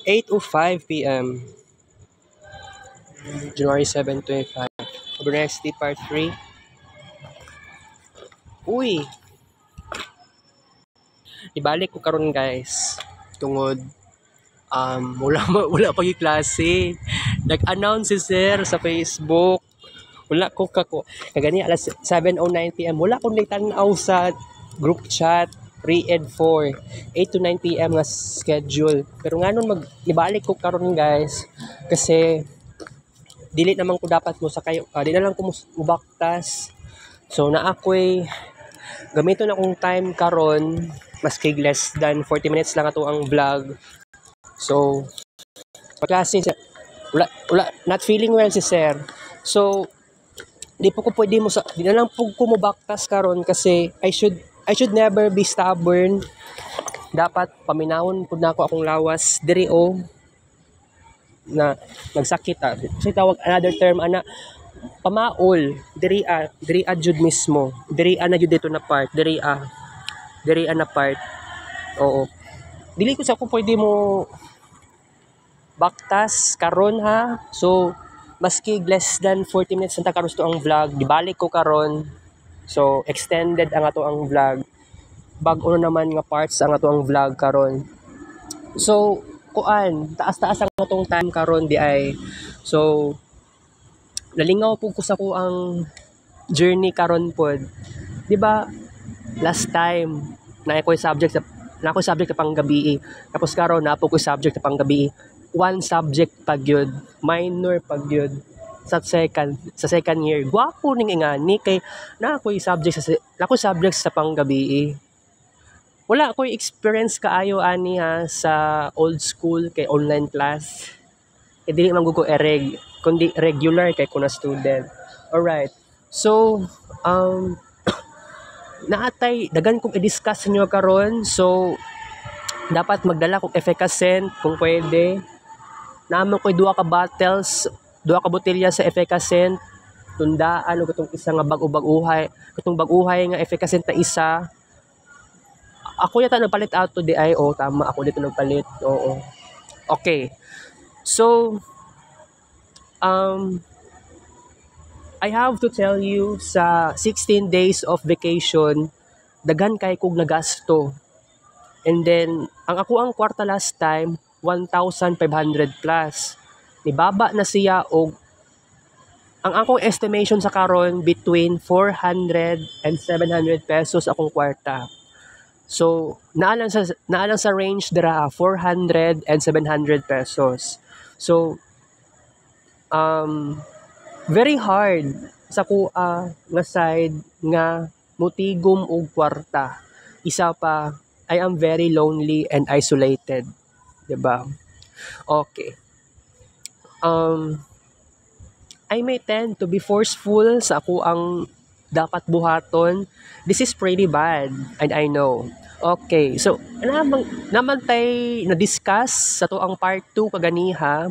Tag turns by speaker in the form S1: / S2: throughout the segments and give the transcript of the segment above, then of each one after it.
S1: 8:05 p.m. January 7, 25. Kubernetes Part 3. Uy! Ibalik ko karon guys. Tungod wala pa yung klase. Nag-announce si sir sa Facebook. Wala ko kagani alas 7:09 p.m. Wala ko nagtanaw sa group chat. Pre-ed 4 8 to 9 p.m. nga schedule. Pero nga nun ibalik ko karon guys kasi dili naman ko dapat mo sa kayo. Di na lang ko mubaktas. So na ako'y gamiton akong time karon maski less than 40 minutes lang ato ang vlog. So klase wala not feeling well si sir. So di na lang po ko mubaktas karon kasi I should never be stubborn. Dapat paminawon pud nako akong lawas diri na nagsakit Kasi tawag another term ana pamaol diri jud mismo. Diri na jud dito na part. Diri na part. Oo. Dili ko sa ko pwede mo baktas karon ha. So maski less than 40 minutes na karon to ang vlog, gibalik ko karon. So extended ang ato ang vlog. Bag-o naman nga parts ang ato ang vlog karon. So taas-taas ang atong time karon di ay. So nalingaw po ko sa ko ang journey karon pod. Di ba last time na ako subject sa panggabi. Tapos karon na po ko subject sa panggabi. One subject pagyud, minor pagyud sa second year. Gwapo ning ingani kay na ako'y subject sa panggabi. Wala ako'y experience kaayo ani sa old school kay online class. Kay dili man ko kundi regular kay kuna student. Alright. So naatay dagan kong i-discuss ninyo karon. So dapat magdala kong efficacy kung pwede. Naamo ko'y duha ka botelya sa efficacy. Tundaan o katong isa nga bag-uhay. Katong bag-uhay nga efficacy ta isa. Ako yata nagpalit out to di ay. Tama. Ako dito nagpalit. Oo. Okay. So, I have to tell you sa 16 days of vacation, daghan kay kog nagasto. And then, ang ako ang kwarta last time, 1,500 plus. Nibaba na siya og ang akong estimation sa karon between 400 and 700 pesos akong kwarta. So, naalang sa range dira 400 and 700 pesos. So, very hard sa kuha nga side nga mutigom og kwarta. Isa pa, I am very lonely and isolated. Diba? Okay. I may tend to be forceful sa ako ang dapat buhaton. This is pretty bad and I know. Okay, so naman tay na-discuss sa to ang part 2 kaganiha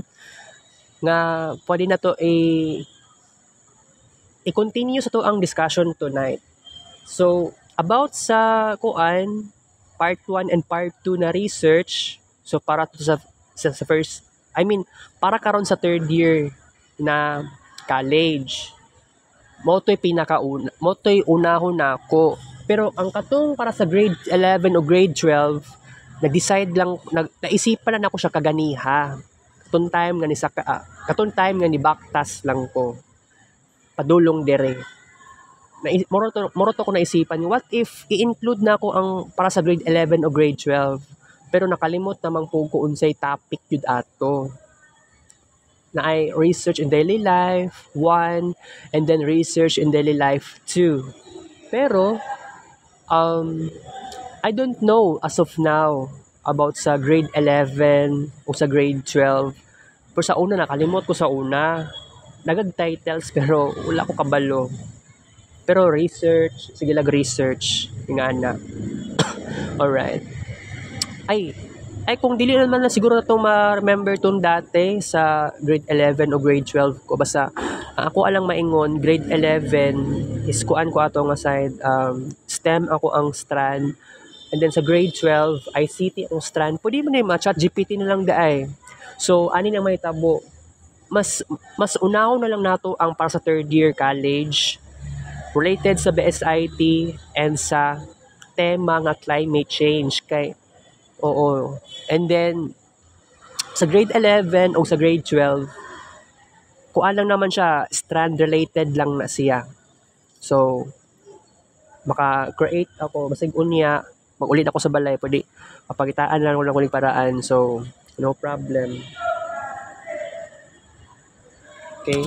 S1: nga pwede na to i-continue sa to ang discussion tonight. So, about sa part 1 and part 2 na research. So para to sa first, para karon sa third year na college. Moto'y unahon nako. Pero ang katong para sa grade 11 o grade 12, naisipan na ako siya kaganiha. Katong time nga ni baktas lang ko. Padulong dire. Moro to ko naisipan, what if i-include na ako ang para sa grade 11 o grade 12? Pero nakalimot namang po ko unsay topic yun ato. Na ay research in daily life 1 and then research in daily life 2. Pero I don't know as of now about sa grade 11 o sa grade 12. Pero sa una nakalimot ko sa una. Nagag titles pero wala ko kabalo. Pero research, sige research nga na. Alright. Ay kung dili naman na siguro na itong ma-remember itong dati sa grade 11 o grade 12 ko. Basta ako alang maingon, grade 11 is kuan ko ato nga side, STEM ako ang strand. And then sa grade 12, ICT ang strand. Pwede mo na yung mga chat GPT na lang daay. So ani na may tabo, mas unahon na lang nato ang para sa third year college related sa BSIT and sa tema nga climate change kay oo. And then sa grade 11 o sa grade 12 kuan lang naman siya, strand related lang na siya. So maka-create ako basig unya mag-ulit ako sa balay pwede mapagitaan lang wala kuning paraan, so no problem. Okay.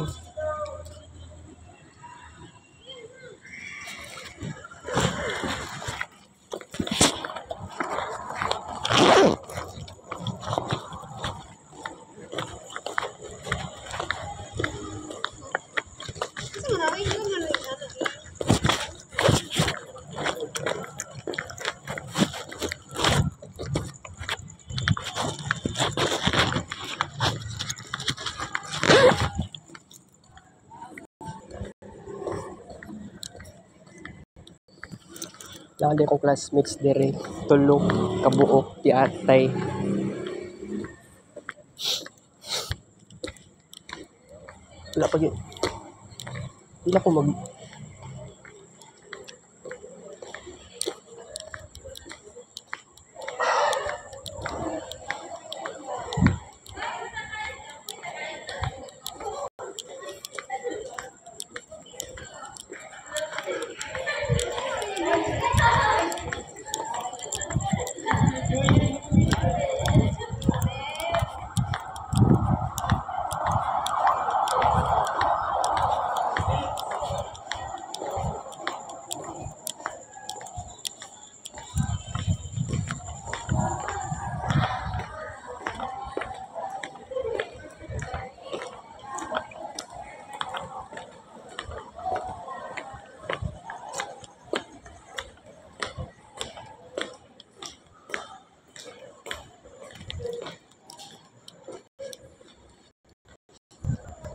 S1: Lagi ko classmates dire, tulo ka buok ti atay. Wala pa yun. Hindi ako mag...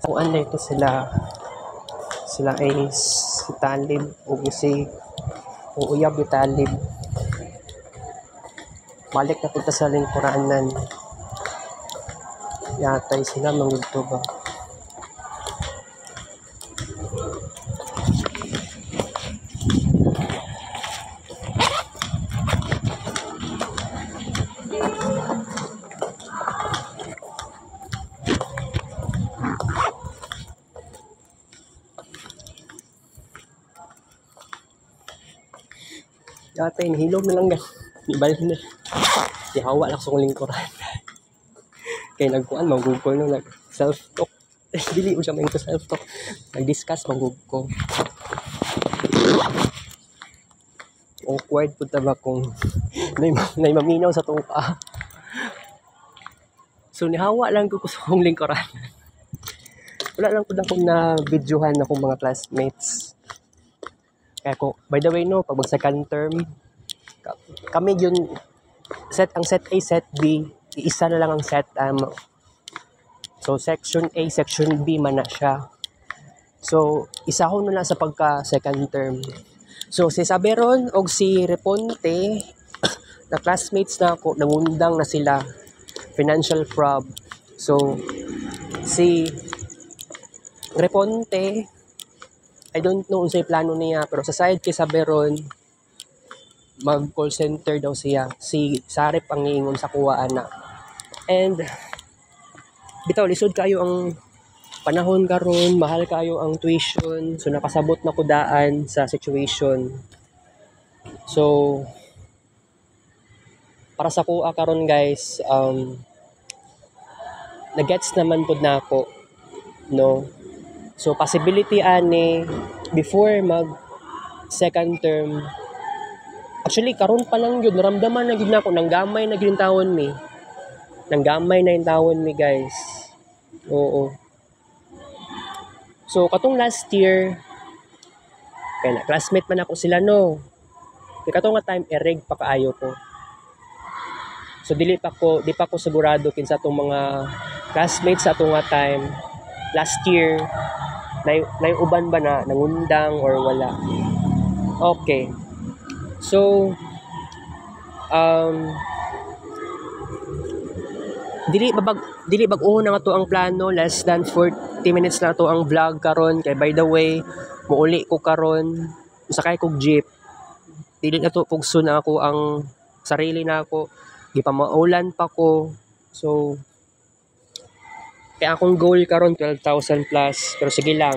S1: Kung ano ito sila ay si Talib o si Uyab ni Talib. Balik na punta sa lingkuranan. Yatay sila mangudto ba? Yatay, nahilom na lang yan. Ibalik na. Ihawa lang sa kong lingkuran. Kaya nagkuhan, manggugol no, nag-self-talk. Dili ko siya may self-talk. Nag-discuss, manggugol. Awkward po taba kung naimaminaw sa tungka. So, nihawa lang ko sa kong lingkuran. Wala lang po na akong na-videohan akong mga classmates. Kaya ko, by the way no, pag mag-second term, kami yun, ang set A, set B, iisa na lang ang set. So, section A, section B man na siya. So, isa ko na lang sa pagka-second term. So, si Saberon o si Reponte, na classmates na ako, nangundang na sila, financial prob. So, si Reponte, I don't know unsay plano niya, pero sa side kay Saberon, mag-call center daw siya. Si Sarip ang niingon sa kuwaan na. And, bitaw, lisod kayo ang panahon karon, mahal kayo ang tuition, so nakasabot na ko daan sa situation. So, para sa kuha karon guys, nagets naman pod na ako, no? So, possibility ani, before mag second term, actually, karon pa lang yun, naramdaman na yun ako, nanggamay na yun tawon mi. Nanggamay na yung tawon mi, guys. Oo. So, katong last year, kaya na, classmate man ako sila, no? Kaya katong nga time, ereg pa kaayo ko. So, di pa ko sigurado kinsa itong mga classmates sa atong nga time, last year, na yung uban ba na nangundang or wala. Okay. So, dili bag-o na nga to ang plano, less than 40 minutes na to ang vlog karon. Kay by the way, muuli ko karon, sakay kog jeep. Dili na to pugso na ako ang sarili na ako, gipamaulan pa ko. So kaya akong goal karon 12,000 plus, pero sige lang.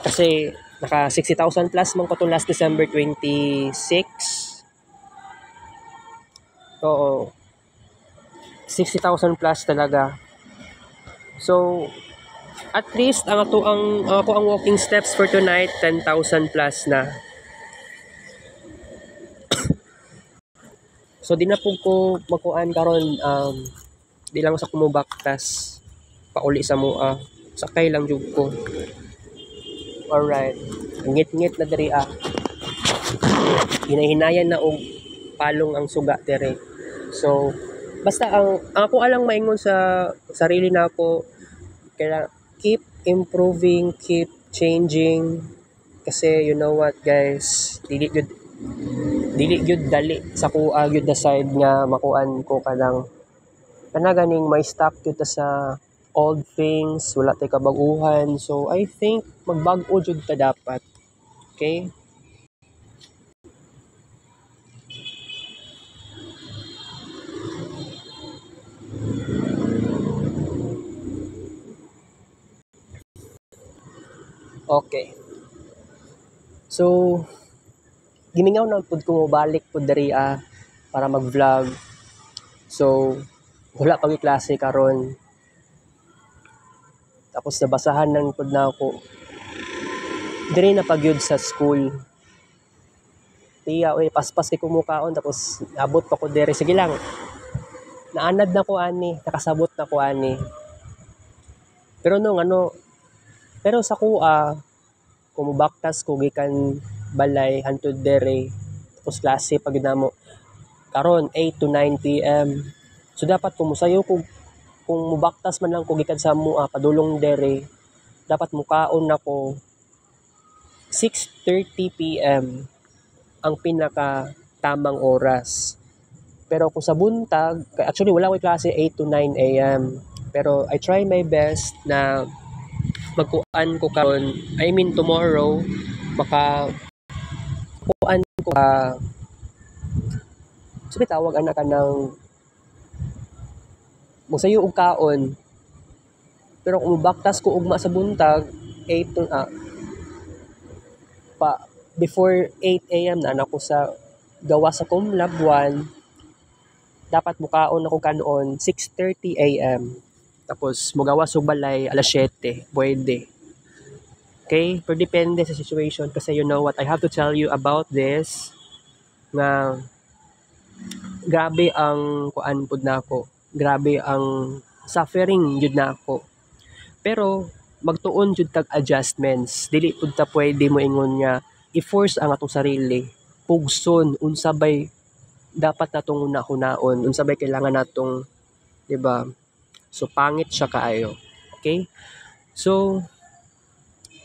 S1: Kasi naka 60,000 plus man ko to last December 26. Oo. 60,000 plus talaga. So at least ang ako ang walking steps for tonight 10,000 plus na. So di na po ko makuan karon, di lang sa kumubaktas pauli sa mua. Sakay lang jud ko. Alright. Ngit-ngit na diri Hinahinayan na og palong ang suga diri. So basta ang ako alang maingon sa sarili na ako, kaya keep improving, keep changing, kasi you know what guys, dili gyud dali sa kuha gyud na side nga makuan ko kanang ganing may stuck gyud ta sa old things, wala tay kabaguhan. So I think magbag-o jud ta dapat. Okay? Okay. So gimingaw na pud ko balik pud diri para mag-vlog. So wala pag klase karon. Tapos nabasahan nang pud na ako. Diri na pagyud sa school. Tiya, paspas kay kumukaon tapos abot pa ko diri. Sige lang. Naanad na ko ani, nakasabot na ko ani. Pero pero sa kuha, kumubaktas ko gikan balay hantud dere, tapos klase pag namo karon 8 to 9 PM. So dapat kumusayo ko, kung mubaktas man lang ko gikan sa mua padulong dere, dapat mukaon nako 6:30 PM ang pinaka tamang oras. Pero kung sa buntag, actually wala ko klase 8 to 9 AM. Pero I try my best na magkuan ko karon, I mean tomorrow, maka kuan ko sabi tawag anak ka ng musayo og kaon. Pero kung baktas ko ugma sa buntag 8 to before 8 AM na ako sa gawa sa Comlab 1, dapat mukaon ako kanon 6:30 AM. Tapos mugawas og balay alas 7, pwede. Okay? Pero depende sa situation, kasi you know what, I have to tell you about this nga grabe ang kuan pud nako. Grabe ang suffering jud nako. Pero magtuon jud tag adjustments. Dili pud ta pwede mo ingon nga i-force ang atong sarili. Pugson unsa bay dapat natong hunaon, unsa bay kailangan natong, di ba? So pangit siya kaayo. Okay? So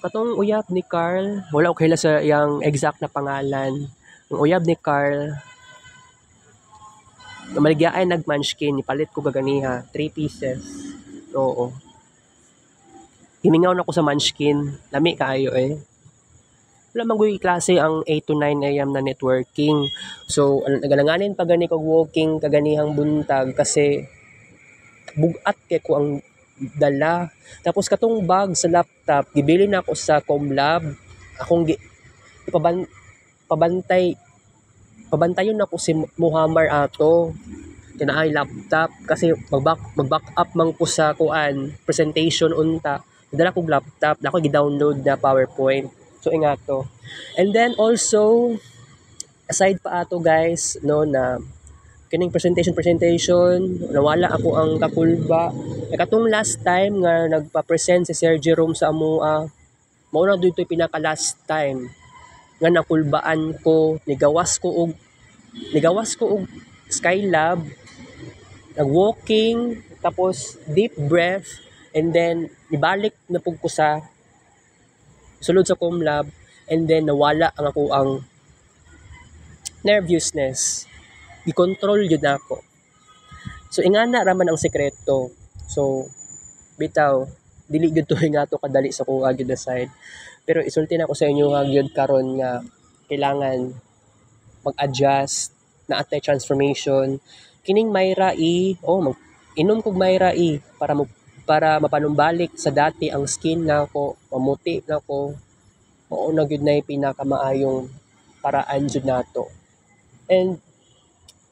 S1: katong uyab ni Carl, wala ko kahila sa yang exact na pangalan. Ang uyab ni Carl, maligyaay nag-munchkin, ipalit ko gaganiha, 3 pieces. Oo. Himingaw na ko sa munchkin, lami kaayo Wala man klase ang 8 to 9 AM na networking. So nagalanganin pa gani kog walking kaganihang buntag kasi bugat kay ko ang dala. Tapos katong bag sa laptop, gibili na ako sa Comlab. Akong pabantayon ako si Muhammad ato. Kinaay laptop kasi mag-back up man ko sa presentation unta. Dala kog laptop, na ako gi-download na PowerPoint. So ingato. And then also aside pa ato guys na kining presentation nawala ako ang kakulba. Katong last time nga nagpa-present si Sir Jerome sa amua, mao na dito pinaka last time nga nakulbaan ko, nigawas ko og Skylab, nag-walking, tapos deep breath, and then nibalik na pug ko sa sulod sa Comlab, and then nawala ang nervousness. I-control yun ako. So ingana raman ang sekreto. So bitaw dili gyud to nga to kadali sa kuha gyud na side. Pero isulti na ko sa inyo nga gyud karon nga kailangan mag-adjust na atay transformation. Kining Myra inom kog Myra para mapanumbalik sa dati ang skin nako, mamuti nako. Mao na gyud na pinakamaayong paraan jud nato. And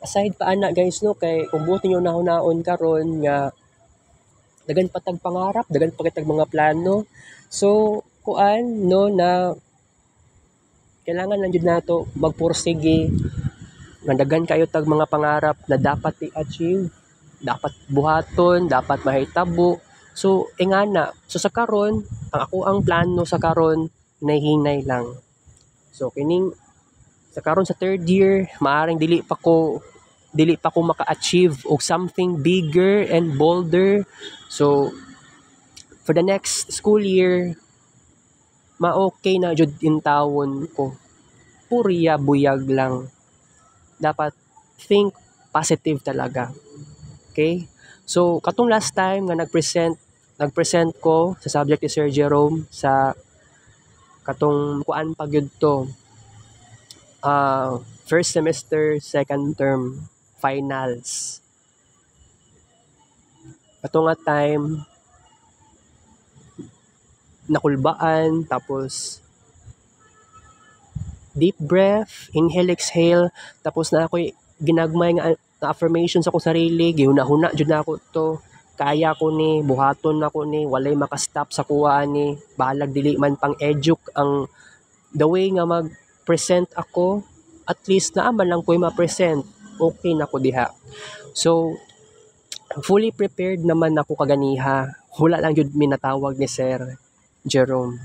S1: aside pa ana guys no kay kung buti nyo nahon karon nga dagan patag pangarap, dagan patag mga plano. So kuan no na kailangan lang jud nato magpursige nga dagan kayo tag mga pangarap na dapat i-achieve, dapat buhaton, dapat mahitabo. So ingana, so sa karon ang plano sa karon hinay lang. So kining sa karon sa third year, maaring dili pa ko maka-achieve og something bigger and bolder. So for the next school year, ma-okay na jud intawon ko. Purya buyag lang. Dapat think positive talaga. Okay? So katong last time nga nagpresent ko sa subject ni Sir Jerome sa katong kuan pag yun to. First semester, second term, finals. Ato nga time, nakulbaan, tapos deep breath, inhale, exhale, tapos na ako'y ginagmay nga na affirmations ako sarili, gihuna-huna jud na ako to, kaya ko ni, buhaton na ko ni, walay makastop sa kuha ni, balag dili man pang educ ang the way nga mag-present ako, at least naaman lang ko'y ma-present, okay na ko diha. So, fully prepared naman ako kaganiha. Wala lang yun minatawag ni Sir Jerome.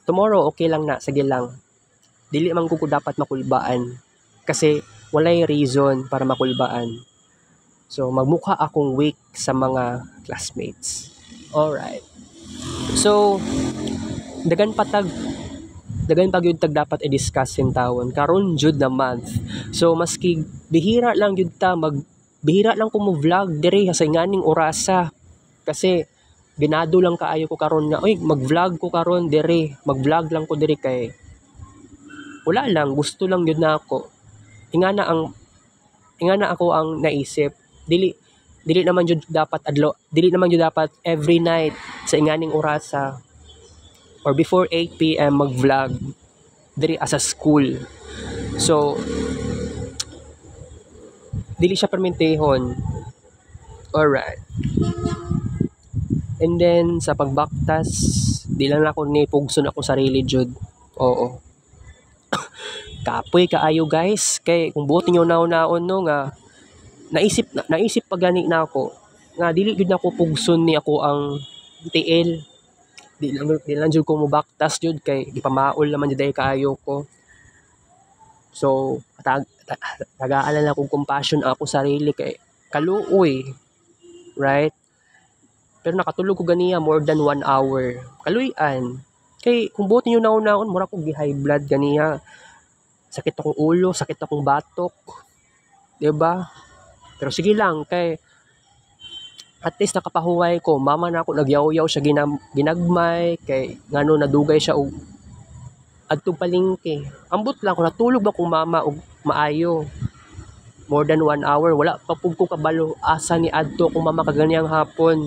S1: Tomorrow, okay lang na. Sige lang. Dili man ko dapat makulbaan. Kasi walay reason para makulbaan. So, magmukha akong weak sa mga classmates. Alright. So, dagan pag yun tag dapat i-discuss in tawon. Karon jud na month. So, maski bihira lang yun bihira lang ko mo vlog dire sa nganing orasa. Kasi binado lang kaayo ko karon nga mag-vlog ko karon dire. Mag-vlog lang ko dire kay wala lang, gusto lang yun na ako. Ingana ako ang naisip. Dili naman jud dapat every night sa inganing orasa or before 8 PM mag-vlog diri as a school. So dili siya permentehon. Alright. And then sa pagbaktas, di lang ako ni pugson ako sarili jud. Oo. Kapoy kaayo guys, kay kung buti nyo naon no nga naisip pa gani na ako nga dili gud nako pugson ni ako ang TL. Di lang jud ko mo baktas jud kay gipamaol naman jud kaayo ko. So tagaan lang akong compassion ako sarili kay kaluoy, right? Pero nakatulog ko ganiya more than 1 hour. Kaluyan. Kay kung buti nyo naon mura ko gi-high blood ganiya. Sakit akong ulo, sakit akong batok. 'Di ba? Pero sige lang kay at least nakapahuway ko. Mama na ako nagyaw-yaw siya ginagmay kay ngano nadugay siya og adtong palengke. Ambot lang ko natulog ba kung mama og maayo. More than 1 hour wala pa pud ko kabalo asa ni adto kung mama kaganiyang hapon.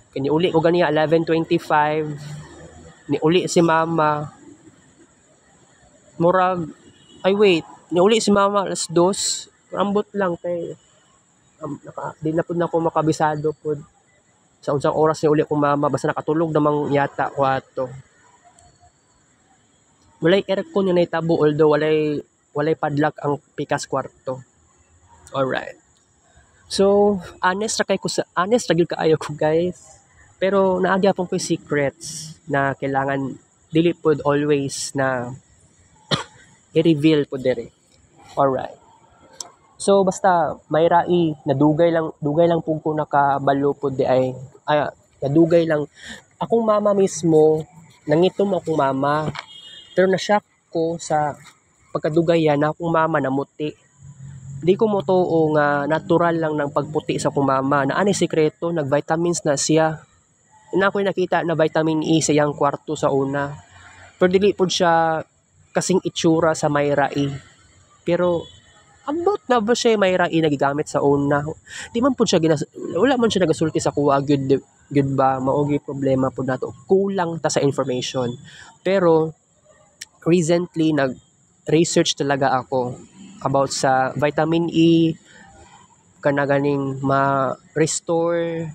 S1: Kani uli ko ganiya 11:25. Ni uli si mama. Murag ni uli si mama alas 2. Ambot lang kay di na pud nako makabisado pud sa unsang oras ni uli kong mama basta nakatulog namang yata ko ato. Walay aircon yung naitabo although walay padlock ang pikas kwarto. Alright. So, honest ra gyud kaayo ko guys. Pero naagya pong ko secrets na kailangan dili pod always na i-reveal po dire. Alright. So basta may nadugay lang po ko nakabalo po di ay nadugay lang akong mama mismo nangitom akong mama pero na-shock ko sa pagkadugay yan na akong mama namuti di ko motuo nga natural lang ng pagputi sa akong mama na ani sikreto nag-vitamins na siya. Na ako'y nakita na vitamin E sa iyang kwarto sa una. Pero dili pod siya kasing itsura sa Myra E. Pero ambot na ba siya Myra E nagigamit sa una? Di man po siya wala man siya nagasulti sa kuha good ba maogi problema po nato. Kulang ta sa information. Pero recently nag-research talaga ako about sa vitamin E kana ganing ma-restore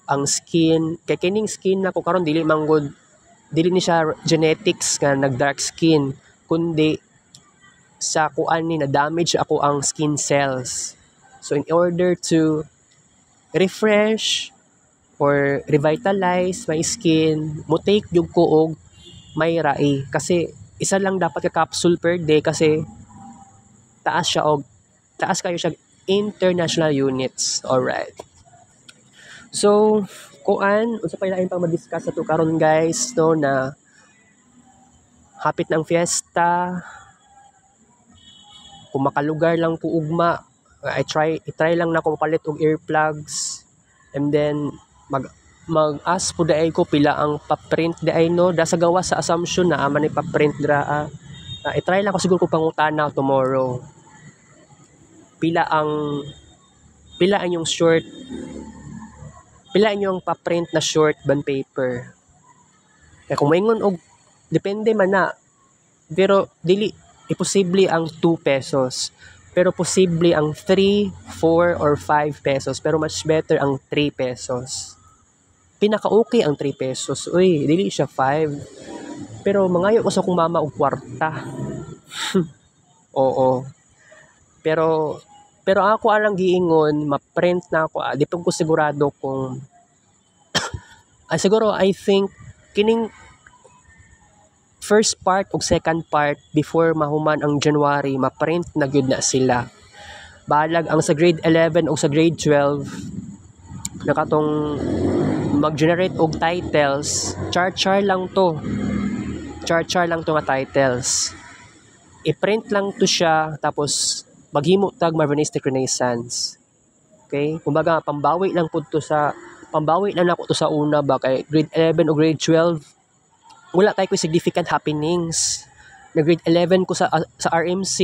S1: ang skin kay kining skin nako karon dili ni siya genetics nga nag dark skin kundi sa kuan ni na damage ako ang skin cells. So in order to refresh or revitalize my skin, mo take jud ko og Myra E kasi isa lang dapat ka capsule per day kasi taas kayo siya international units. Alright. So, unsa pa ilain pang ma-discuss ato karon guys no na hapit ng fiesta. Kung makalugar lang ko ugma, i-try lang na ko palit og earplugs and then mag-ask po daay ko pila ang pa-print daay no da sa gawa sa assumption na man ni pa-print dra. I-try lang ko siguro ko pangutana tomorrow. Pila ang yung short pila inyong pa-print na short bond paper. Kaya kung maingon og depende man na. Pero dili imposible ang 2 pesos. Pero posible ang 3, 4 or 5 pesos. Pero much better ang 3 pesos. Pinaka-okay ang 3 pesos. Uy, dili siya 5. Pero mangayo ko sa kong mama og kwarta. Oo. Pero ako alang giingon, ma-print na ako. Di pa ko sigurado kung siguro I think kining first part o second part before mahuman ang January, ma-print na gyud na sila. Balag ang sa grade 11 o sa grade 12 nakatong mag-generate og titles, char lang to nga titles. I-print lang to siya tapos maghimo tag Marvinistic Renaissance. Okay? Kumbaga pambawi lang nako to sa una ba kay grade 11 o grade 12 wala kay ko significant happenings. Na grade 11 ko sa RMC,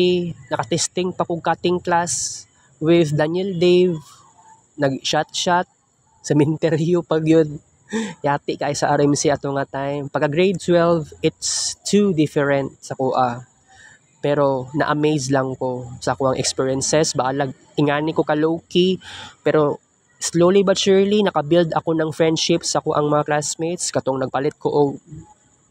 S1: nakatesting pa kong cutting class with Daniel Dave, nag-shot sa minteryo pag yun. Yati kay sa RMC ato nga time. Pagka grade 12, it's too different sa kuha. Pero na-amaze lang ko sa kuang experiences. Baalag ingani ko ka low-key. Pero slowly but surely, nakabuild ako ng friendships sa kuang mga classmates. Katong nagpalit ko og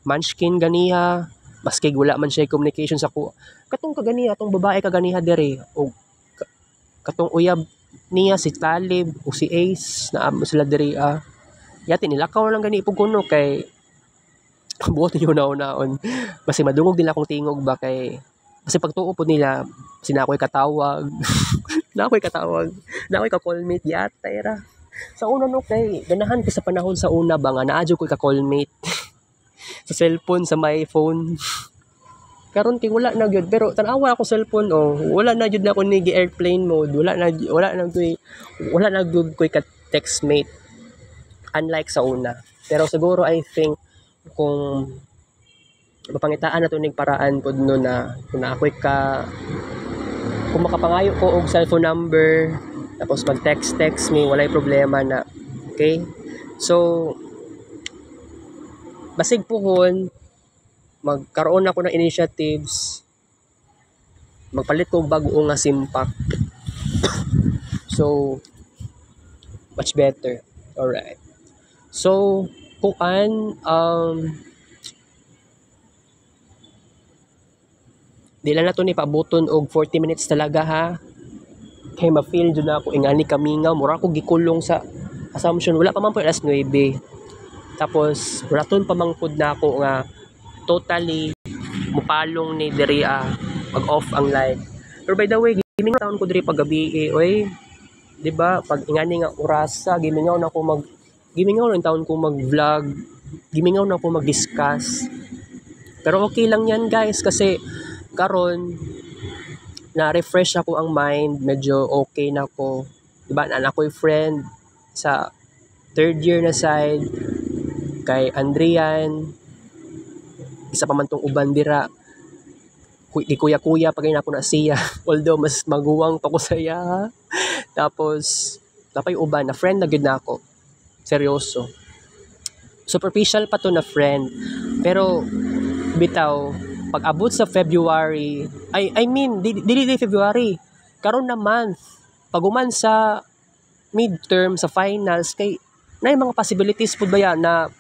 S1: munchkin ganiha. Maski wala man siya communication sa kuha. Katong kaganiha, atong babae kaganiha dere. O katong uyab niya si Talib o si Ace na amo sila dere. Yati nilakaw lang gani ipog kuno kay buot niyo naon. Basi madungog nila akong tingog ba kay kasi pagtuo po nila, sinakoy katawag. Nakoy ka-callmate yata era. Sa una no kay ganahan ko sa panahon sa una ba nga naadyo ko ka-callmate. Sa cellphone, sa my phone. Karon kay wala na gyud pero tan-awa ako cellphone wala na gyud na ko ni airplane mode. Wala na gyud ko ka textmate. Unlike sa una. Pero siguro I think kung mapangitaan na to ning paraan pod no na kung kung makapangayo ko og cellphone number tapos mag-text me walay problema na. Okay? So basig pohon magkaroon ako ng initiatives magpalit ko og bag-o nga simpak. So much better. Alright. So di lang na to ni pabuton og 40 minutes talaga ha. Kay ma-feel jud na ako ingani kamingaw mura ko gikulong sa assumption wala pa man po alas 9. Tapos raton pa mangpud na ako nga totally mupalong ni diri mag-off ang light. Pero by the way gimingaw taon ko diri pag gabi oy. Di ba pag ingani nga orasa gimingaw na taon ko mag-vlog. Gimingaw na ako mag-discuss. Pero okay lang yan guys kasi karon na-refresh ako ang mind, medyo okay na ako. Diba, anak ko yung friend sa third year na side, kay Andrian, isa pa man tong uban dira, di kuya-kuya pag ako na siya. Although mas maguwang pa ko sa iya. Tapos napay uban na friend na gid na ako. Seryoso. Superficial pa to na friend. Pero bitaw pag abot sa February, I mean dili February. Karon na month. Pag uman sa midterm sa finals kay na mga possibilities pud ba yan na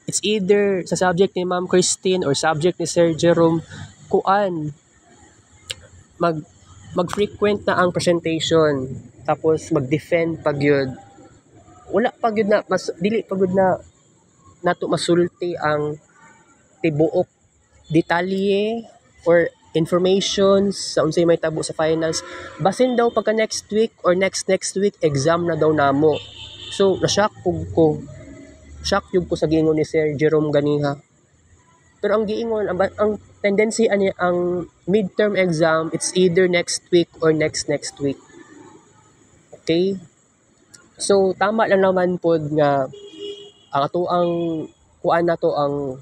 S1: it's either sa subject ni Ma'am Christine or subject ni Sir Jerome kuan mag-frequent na ang presentation tapos mag-defend pag yun. Wala pag yun na dili pag yun na nato masulti ang tibuok detalye or information sa unsay may tabo sa finals. Basin daw pagka next week or next week exam na daw namo. So na-shock ko. Shock yun ko sa giingon ni Sir Jerome ganiha. Pero ang giingon, ang tendency ani ang midterm exam, it's either next week or next week. Okay? So tama lang naman pod nga ang ato ang kuan nato ang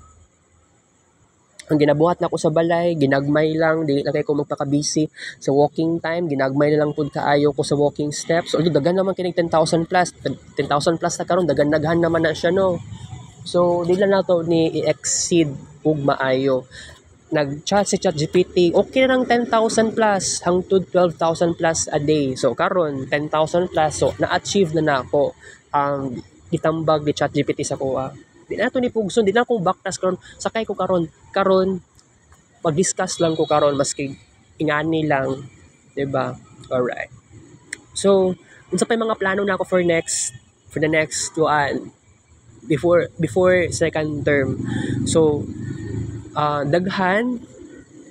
S1: ginabuhat na ko sa balay, ginagmay lang, dili na kay ko magpaka-busy sa walking time, ginagmay na lang pud kaayo ko sa walking steps. Although dagan naman kining 10,000 plus na karon, dagan-daghan naman na siya no. So dili na nato ni i-exceed ug maayo. Nag-chat si ChatGPT, okay na ng 10,000 plus hangtod 12,000 plus a day. So karon 10,000 plus, so na-achieve na nako ang itambag ni ChatGPT sa kuha. Di na ito ni Pugson, di na akong backtask karon, sakay ko karon mag-discuss lang ko karon maski ingani lang, 'di ba? Alright. So, unsa pa mga plano na ako for the next one before second term. So, daghan.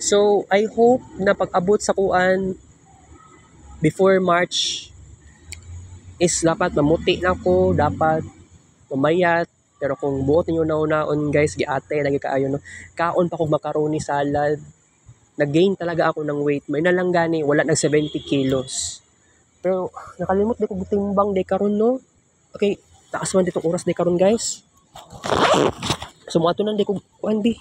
S1: So, I hope na pag-abot sa kuan before March is dapat mamuti na ko, dapat umayat. Pero kung buot ninyo naon guys, giate lagi kaayo no. Kaon pa kog macaroni salad. Nag-gain talaga ako ng weight. May nalang gani, wala nag 70 kilos. Pero nakalimot di ko timbang day karon no. Okay, taas man ditong oras day karon guys. So mo ato nang di ko kuan bi.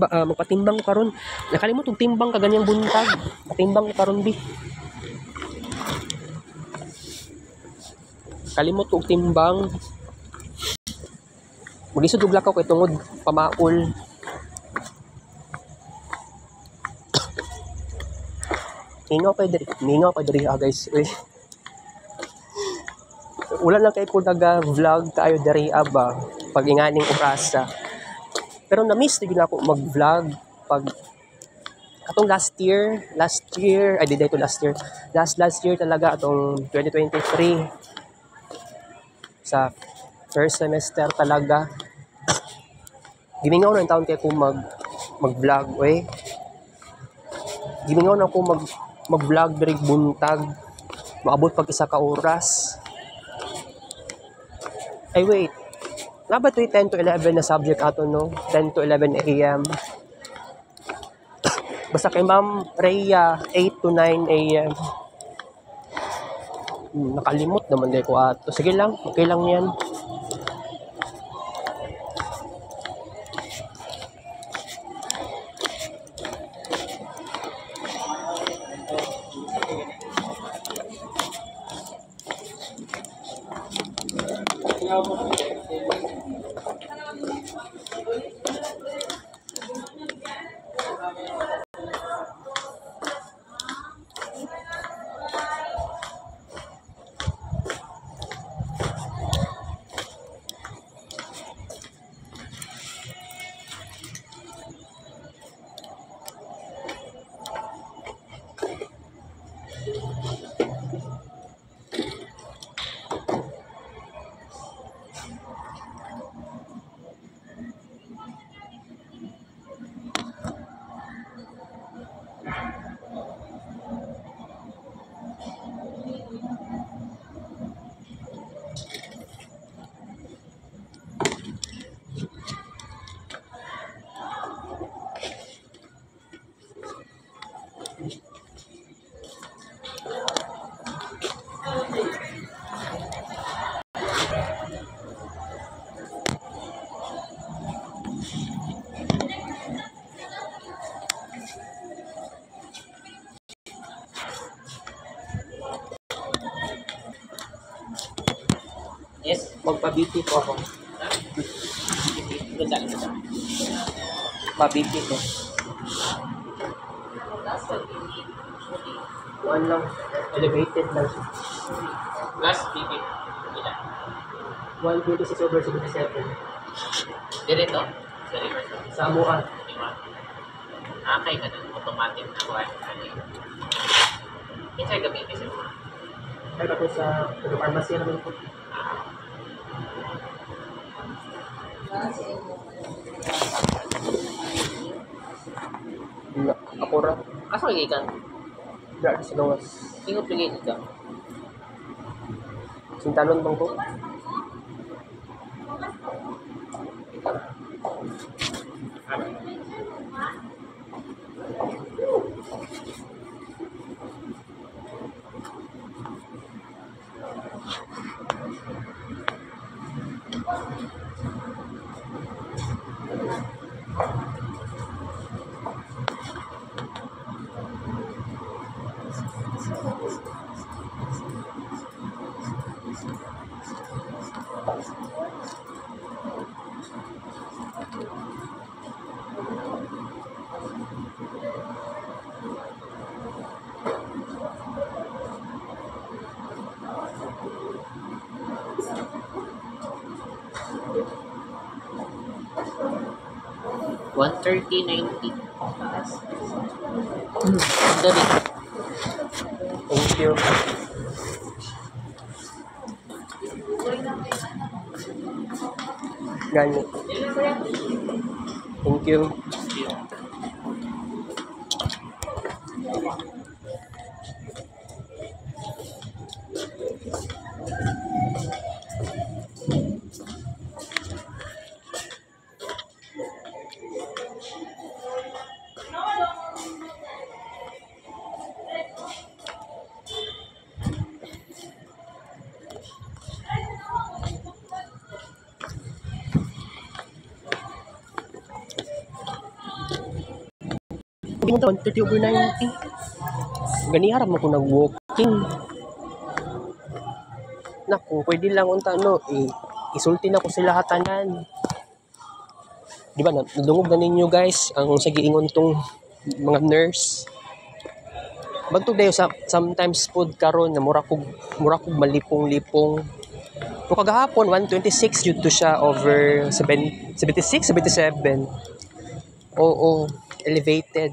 S1: Magpatimbang ko karon. Nakalimot og timbang kaganyang buntag. Patimbang ko karon bi. Kalimot og timbang. Magisod og lakaw kay tungod pamaol. Ningaw kay diri guys. Wala lang kay ko naga-vlog tayo diri ba pag inganing orasa. Pero na-miss din ako mag-vlog pag atong last year, I did ito last year. Last year talaga atong 2023 sa first semester talaga. Gimingaw na yung taon kaya ko mag-vlog, we. Gimingaw na ako mag-vlog diri buntag. Maabot pag isa ka oras. Ay, wait. Nga ba 10 to 11 na subject ato, no? 10 to 11 a.m. Basta kay Ma'am Rhea, 8 to 9 a.m. Nakalimot naman din ko ato. Sige lang, okay lang yan.
S2: Yes.
S1: Magpa-BP po ako. Pa-BP ko. One lang. Elevated lang siya.
S2: Last BP. Ilan?
S1: 126/77.
S2: Dirito? Sorry.
S1: Sa amuan.
S2: Okay ka na. Automatic na kuha. Kinsay gabi kasi mo.
S1: Kaya ako sa pharmacy naman po. Ako ra.
S2: Asa lagi ka?
S1: Grabe sa gawas.
S2: Ingot lagi ka.
S1: Sintalon bang ko?
S2: $130.90. Dali.
S1: Thank you. Ganit. Thank you. Hindi mo 130/90. Ganiharap mo ko nag-walking. Naku, pwede lang unta isulti na ko sila hatanan. Di ba, nadungog na ninyo guys ang sa giingon tong mga nurse. Bagtog dayo sometimes food karon na mura kog malipong-lipong. No kagahapon 126 jud to siya over 76, 77. Oo, elevated.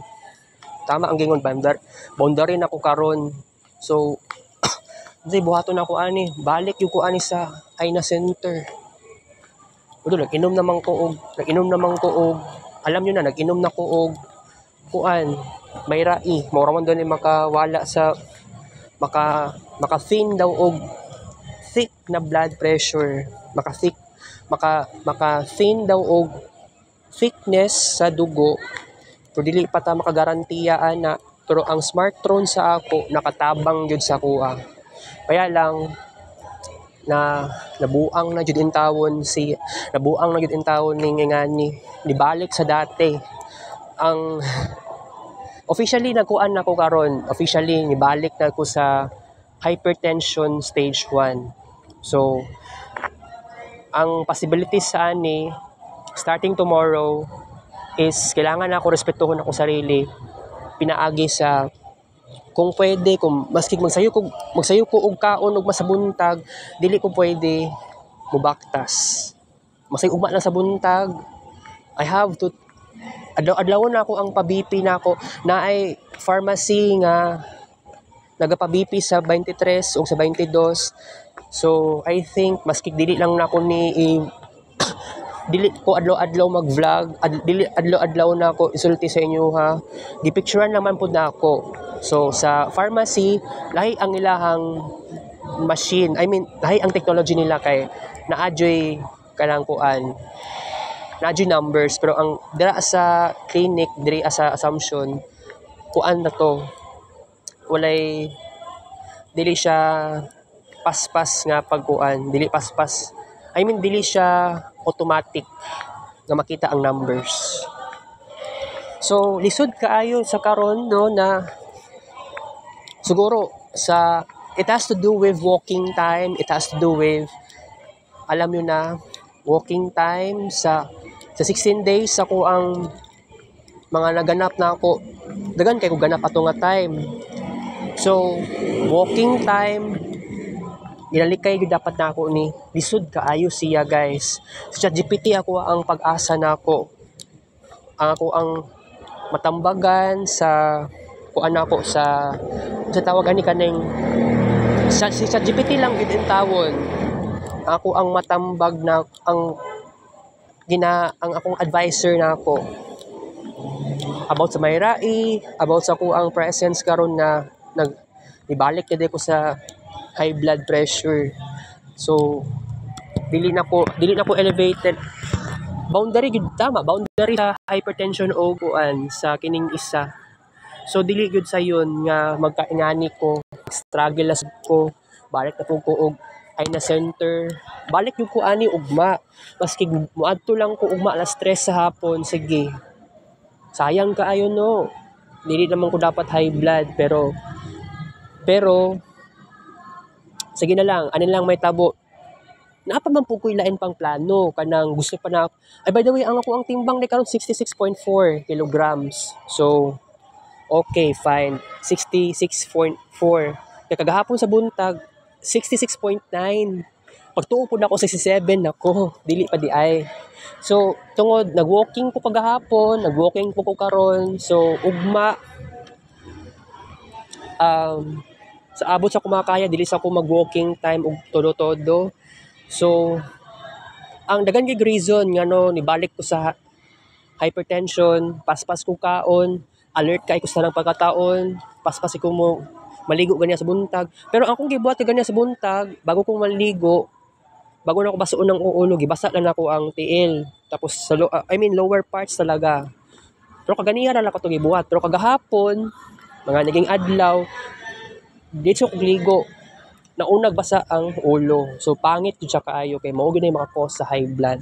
S1: Tama ang gingon boundary na ko karon. So di buhaton ako ani, balik yung ko ani sa Aina Center. Udo nag-inom naman ko og alam niyo na nag-inom na ko og kuan may rai mo ramon doon makawala sa maka-thin daw og thick na blood pressure, maka-thin daw og thickness sa dugo. Pero dili pa ta makagarantiya ana, pero ang Smartron sa ako nakatabang jud sa kuha. Kaya lang nabuang na jud in tawon ni ngani nibalik sa dati. Ang officially nagkuan na ko karon, officially nibalik na ko sa hypertension stage 1. So ang possibilities sa ani starting tomorrow is kailangan na ako respetuhon ako sarili, pinaagi sa kung pwede, kung maski magsayo ko og kaon og masabuntag, dili ko pwede mubaktas. Masay ugma lang sa buntag, I have to adlaw-adlawon na ako ang pa-BP na ako. Naay pharmacy nga nagapa-BP sa 23 o sa 22. So I think maski dili lang na ako dili ko adlaw-adlaw mag-vlog, dili adlaw-adlaw na ako isulti sa inyo ha. Gipicturean naman pud na ako. So sa pharmacy, lahi ang ilahang machine. I mean, lahi ang technology nila kay na-adjoy kanang kuan. Na-adjoy numbers, pero ang dira sa clinic, diri sa Assumption, kuan na to. Walay dili siya paspas nga pagkuan, dili paspas. I mean, dili siya automatic nga makita ang numbers. So, lisod kaayo sa karon no na siguro it has to do with walking time, it has to do with alam nyo na, walking time sa 16 days ako ang mga naganap na ako. Dagan kay ko ganap ato nga time. So, walking time, nilalikay gyud dapat na ako ni lisod kaayo siya guys. Sa ChatGPT ako ang pag-asa na ako. Ako ang matambagan sa kuan ako sa tawag ani kaning si ChatGPT lang gid ang tawon. Ako ang matambag na ang akong advisor na ako about sa mayrai, about sa ko ang presence karon na ibalik na ko sa high blood pressure. So dili na ko elevated. Boundary gud tama, boundary sa hypertension o kuan sa kining isa. So dili gud sa yun nga magkaingani ko, struggle as ko, balik na po ko og ay na center. Balik yung ko ani ugma. Maski muadto lang ko ugma alas 3 sa hapon, sige. Sayang kaayo no. Dili naman ko dapat high blood pero sige na lang, anin lang may tabo. Naapa man po ko ilain pang plano kanang gusto pa na. Ay by the way, ang timbang ni karon 66.4 kilograms. So okay, fine. 66.4. Kaya kagahapon sa buntag 66.9. Pagtuo po na ako 67 ako, dili pa di ay. So, tungod nag-walking ko kagahapon, nag-walking po ko karon. So, ugma sa abot sa kumakaya dili sa ako mag-walking time og todo-todo. So, ang dagan gig reason nga no nibalik ko sa hypertension, paspas ko kaon, alert kay ko sa nang pagkataon, paspas ko mo maligo ganyan sa buntag. Pero akong gibuhat ganyan sa buntag, bago kong maligo, bago na ako basuon ng ulo, gibasa lang ako ang tiil. Tapos sa lower parts talaga. Pero kaganiya ra lang ko to gibuhat. Pero kagahapon, mga naging adlaw, dito ko ligo. Naunag basa ang ulo. So pangit jud siya kaayo kay mao gyud ay maka-cause sa high blood.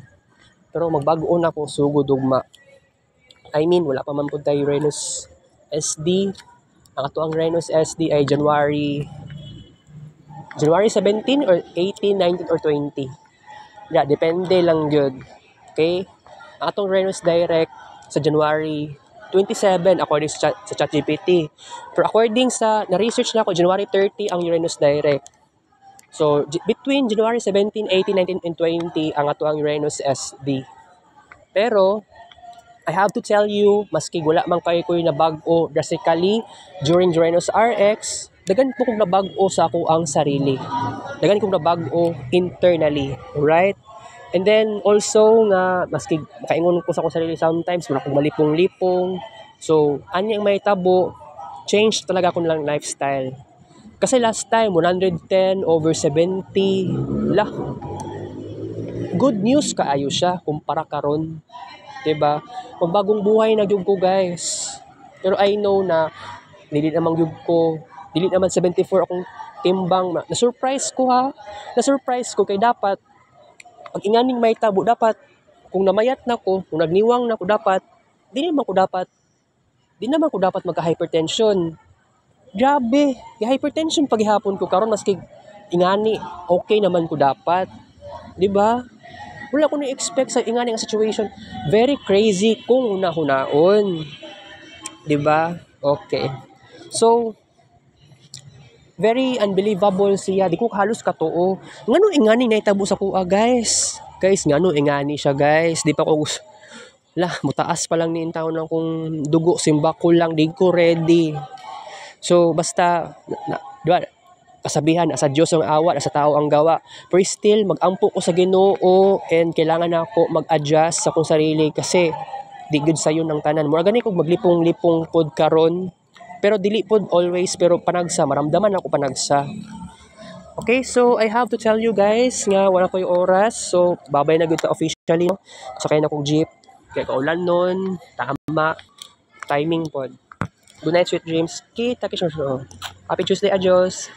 S1: Pero magbago na ako sugod ugma. I mean, wala pa man pud tay Renus SD. Ang ato ang Renus SD ay January 17 or 18, 19 or 20. Yeah, depende lang yun. Okay? Ang atong Renus Direct sa January 27 according sa ChatGPT. Pero according sa na-research na ako, January 30 ang Uranus Direct. So, between January 17, 18, 19, and 20 ang ato ang Uranus SD. Pero, I have to tell you, maski wala man kayo ko na bag-o drastically during Uranus RX, dagan po kong nabag-o sa ako ang sarili. Dagan kong nabag-o internally. Right? And then also nga, maski makaingon ko sa akong sarili sometimes, wala kong malipong-lipong. So, anyang may tabo, change talaga akong lang lifestyle. Kasi last time, 110/70. Lah, good news kaayo siya kumpara karon. Diba? Magbagong buhay na gyud ko guys. Pero I know na dili naman gyud ko, dili naman 74 akong timbang. Na-surprise ko ha. Na-surprise ko kay dapat pag inganing may tabo dapat kung namayat na ko, kung nagniwang na ko dapat, di naman ko dapat magka-hypertension. Grabe, hypertension paghihapon ko karon maski ingani okay naman ko dapat. 'Di ba? Wala ko na-expect sa ingani nga situation. Very crazy kung hunahunaon. 'Di ba? Okay. So, very unbelievable siya. Di ko halos katuo. Ngano ingani naitabo sa kuha, guys? Guys, ngano ingani siya, guys? Di pa ko mutaas pa lang ni taon ng kung dugo, simba ko lang, di ko ready. So, basta, diba, kasabihan, sa Diyos ang awa, sa tao ang gawa. Pero still, mag-ampo ko sa Ginoo and kailangan ako mag-adjust sa akong sarili kasi di good sayo ng tanan. Mura gani kog maglipong-lipong pod karon. Pero dili pod always, pero panagsa, maramdaman ako panagsa. Okay, so I have to tell you guys nga wala ko yung oras. So, babay na gud ta officially. Sakay na kong jeep. Kaya kaulan nun, tama, timing pod. Good night, sweet dreams. Kita kisyo. Happy Tuesday, adios.